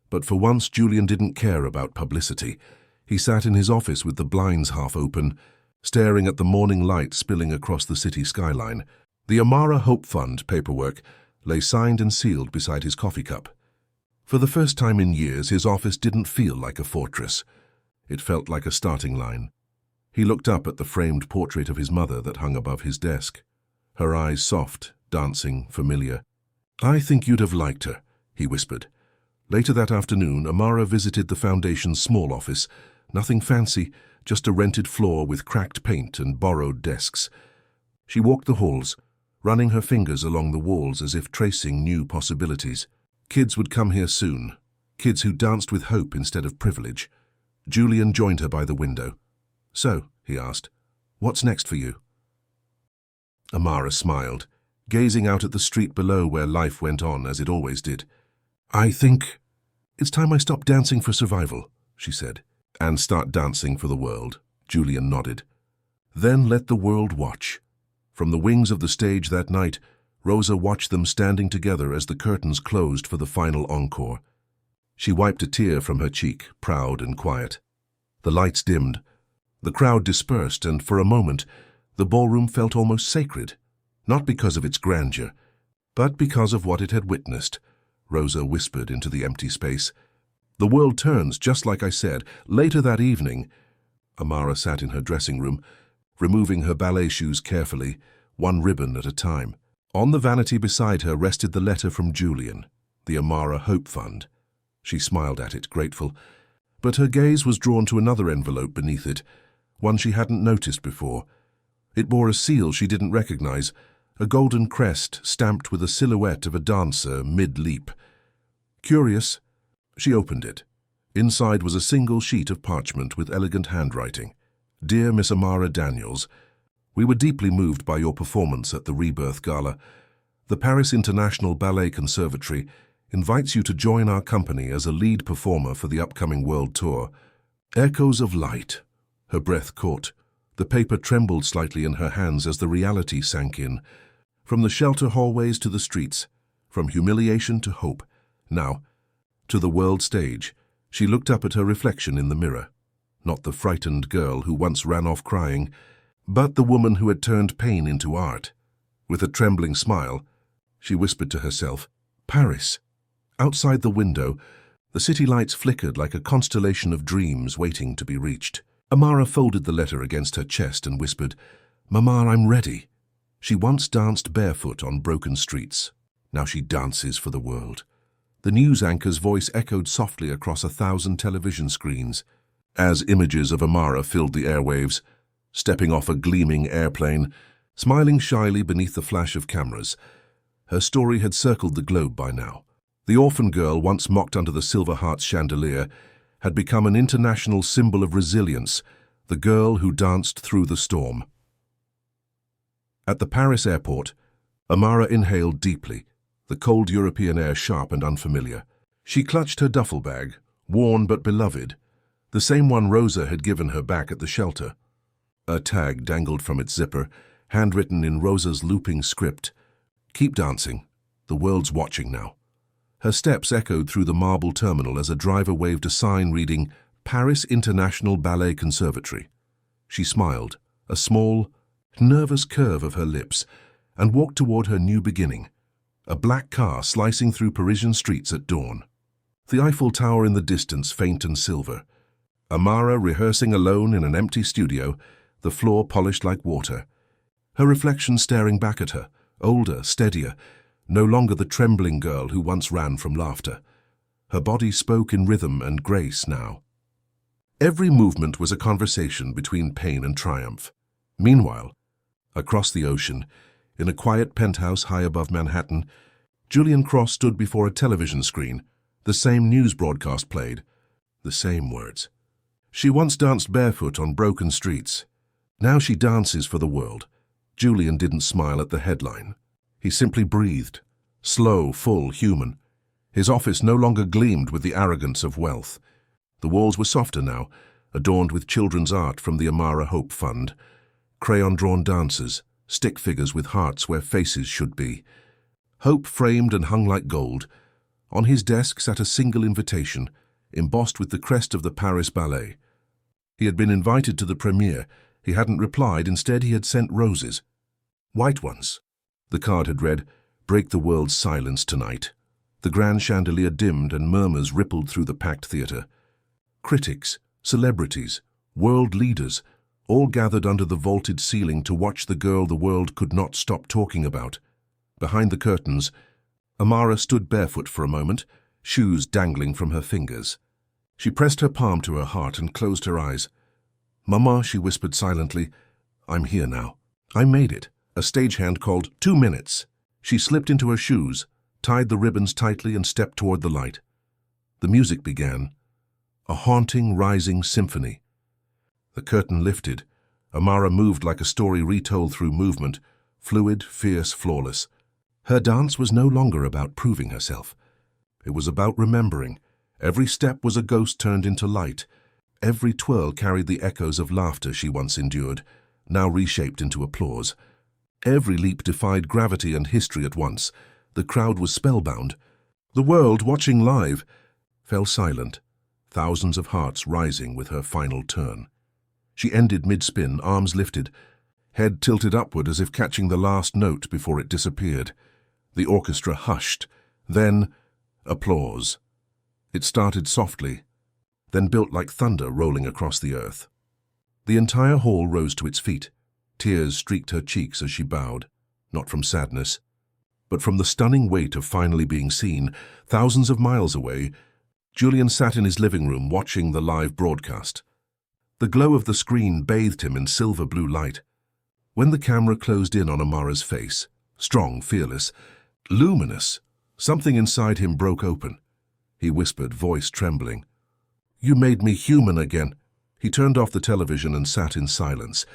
But for once, Julian didn't care about publicity. He sat in his office with the blinds half open, staring at the morning light spilling across the city skyline. The Amara Hope Fund paperwork lay signed and sealed beside his coffee cup. For the first time in years, his office didn't feel like a fortress. It felt like a starting line. He looked up at the framed portrait of his mother that hung above his desk. Her eyes soft, dancing, familiar. "I think you'd have liked her," he whispered. Later that afternoon, Amara visited the foundation's small office. Nothing fancy, just a rented floor with cracked paint and borrowed desks. She walked the halls, running her fingers along the walls as if tracing new possibilities. Kids would come here soon, kids who danced with hope instead of privilege. Julian joined her by the window. "So," he asked, "what's next for you?" Amara smiled, gazing out at the street below where life went on as it always did. "I think it's time I stop dancing for survival," she said. "And start dancing for the world," Julian nodded. "Then let the world watch." From the wings of the stage that night, Rosa watched them standing together as the curtains closed for the final encore. She wiped a tear from her cheek, proud and quiet. The lights dimmed. The crowd dispersed, and for a moment, the ballroom felt almost sacred, not because of its grandeur, but because of what it had witnessed. Rosa whispered into the empty space. "The world turns, just like I said." Later that evening, Amara sat in her dressing room, removing her ballet shoes carefully, one ribbon at a time. On the vanity beside her rested the letter from Julian, the Amara Hope Fund. She smiled at it, grateful, but her gaze was drawn to another envelope beneath it, one she hadn't noticed before. It bore a seal she didn't recognize, a golden crest stamped with a silhouette of a dancer mid-leap. Curious, she opened it. Inside was a single sheet of parchment with elegant handwriting. "Dear Miss Amara Daniels, we were deeply moved by your performance at the Rebirth Gala. The Paris International Ballet Conservatory invites you to join our company as a lead performer for the upcoming world tour." Echoes of light. Her breath caught. The paper trembled slightly in her hands as the reality sank in. From the shelter hallways to the streets, from humiliation to hope, now to the world stage, she looked up at her reflection in the mirror. Not the frightened girl who once ran off crying, but the woman who had turned pain into art. With a trembling smile, she whispered to herself, "Paris." Outside the window, the city lights flickered like a constellation of dreams waiting to be reached. Amara folded the letter against her chest and whispered, "Mama, I'm ready." She once danced barefoot on broken streets. Now she dances for the world. The news anchor's voice echoed softly across 1,000 television screens as images of Amara filled the airwaves, stepping off a gleaming airplane, smiling shyly beneath the flash of cameras. Her story had circled the globe by now. The orphan girl, once mocked under the Silver Heart's chandelier, had become an international symbol of resilience, the girl who danced through the storm. At the Paris airport, Amara inhaled deeply, the cold European air sharp and unfamiliar. She clutched her duffel bag, worn but beloved, the same one Rosa had given her back at the shelter. A tag dangled from its zipper, handwritten in Rosa's looping script. "Keep dancing. The world's watching now." Her steps echoed through the marble terminal as a driver waved a sign reading, "Paris International Ballet Conservatory." She smiled, a small, nervous curve of her lips, and walked toward her new beginning, a black car slicing through Parisian streets at dawn. The Eiffel Tower in the distance, faint and silver. Amara rehearsing alone in an empty studio, the floor polished like water. Her reflection staring back at her, older, steadier, no longer the trembling girl who once ran from laughter. Her body spoke in rhythm and grace now. Every movement was a conversation between pain and triumph. Meanwhile, across the ocean, in a quiet penthouse high above Manhattan, Julian Cross stood before a television screen. The same news broadcast played. The same words. She once danced barefoot on broken streets. Now she dances for the world. Julian didn't smile at the headline. He simply breathed, slow, full, human. His office no longer gleamed with the arrogance of wealth. The walls were softer now, adorned with children's art from the Amara Hope Fund. Crayon-drawn dancers, stick figures with hearts where faces should be. Hope framed and hung like gold. On his desk sat a single invitation, embossed with the crest of the Paris Ballet. He had been invited to the premiere. He hadn't replied. Instead, he had sent roses. White ones. The card had read, "Break the world's silence tonight." The grand chandelier dimmed and murmurs rippled through the packed theater. Critics, celebrities, world leaders, all gathered under the vaulted ceiling to watch the girl the world could not stop talking about. Behind the curtains, Amara stood barefoot for a moment, shoes dangling from her fingers. She pressed her palm to her heart and closed her eyes. "Mama," she whispered silently, "I'm here now. I made it." A stagehand called 2 minutes. She slipped into her shoes, tied the ribbons tightly, and stepped toward the light. The music began, a haunting, rising symphony. The curtain lifted. Amara moved like a story retold through movement, fluid, fierce, flawless. Her dance was no longer about proving herself. It was about remembering. Every step was a ghost turned into light. Every twirl carried the echoes of laughter she once endured, now reshaped into applause. Every leap defied gravity and history at once. The crowd was spellbound. The world, watching live, fell silent, thousands of hearts rising with her final turn. She ended mid-spin, arms lifted, head tilted upward as if catching the last note before it disappeared. The orchestra hushed. Then, applause. It started softly, then built like thunder rolling across the earth. The entire hall rose to its feet. Tears streaked her cheeks as she bowed, not from sadness, but from the stunning weight of finally being seen. Thousands of miles away, Julian sat in his living room watching the live broadcast. The glow of the screen bathed him in silver-blue light. When the camera closed in on Amara's face, strong, fearless, luminous, something inside him broke open. He whispered, voice trembling, "You made me human again." He turned off the television and sat in silence,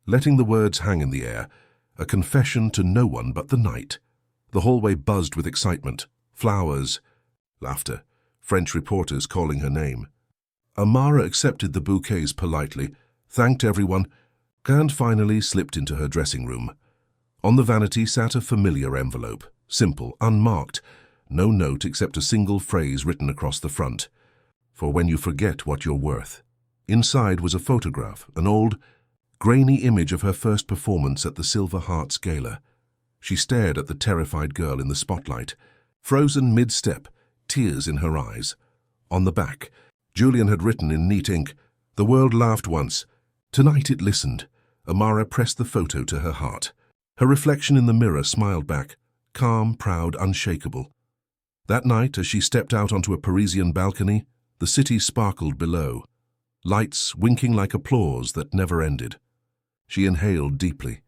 letting the words hang in the air, a confession to no one but the night. The hallway buzzed with excitement, flowers, laughter, French reporters calling her name. Amara accepted the bouquets politely, thanked everyone, and finally slipped into her dressing room. On the vanity sat a familiar envelope, simple, unmarked, no note except a single phrase written across the front, "For when you forget what you're worth." Inside was a photograph, an old, grainy image of her first performance at the Silver Hearts Gala. She stared at the terrified girl in the spotlight, frozen mid-step, tears in her eyes. On the back, Julian had written in neat ink, "The world laughed once. Tonight it listened." Amara pressed the photo to her heart. Her reflection in the mirror smiled back, calm, proud, unshakable. That night, as she stepped out onto a Parisian balcony, the city sparkled below, lights winking like applause that never ended. She inhaled deeply,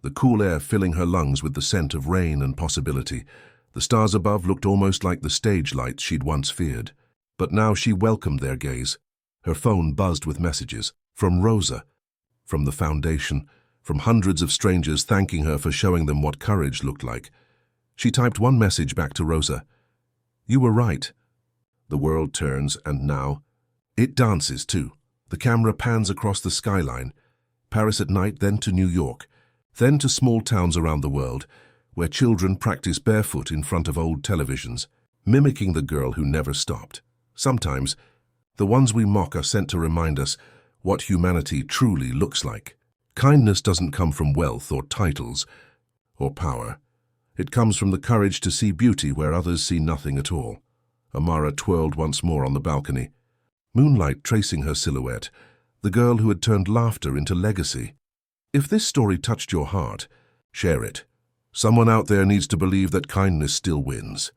the cool air filling her lungs with the scent of rain and possibility. The stars above looked almost like the stage lights she'd once feared. But now she welcomed their gaze. Her phone buzzed with messages, from Rosa, from the foundation, from hundreds of strangers thanking her for showing them what courage looked like. She typed one message back to Rosa. "You were right. The world turns, and now it dances too." The camera pans across the skyline, Paris at night, then to New York, then to small towns around the world, where children practice barefoot in front of old televisions, mimicking the girl who never stopped. Sometimes, the ones we mock are sent to remind us what humanity truly looks like. Kindness doesn't come from wealth or titles or power. It comes from the courage to see beauty where others see nothing at all. Amara twirled once more on the balcony, moonlight tracing her silhouette, the girl who had turned laughter into legacy. If this story touched your heart, share it. Someone out there needs to believe that kindness still wins.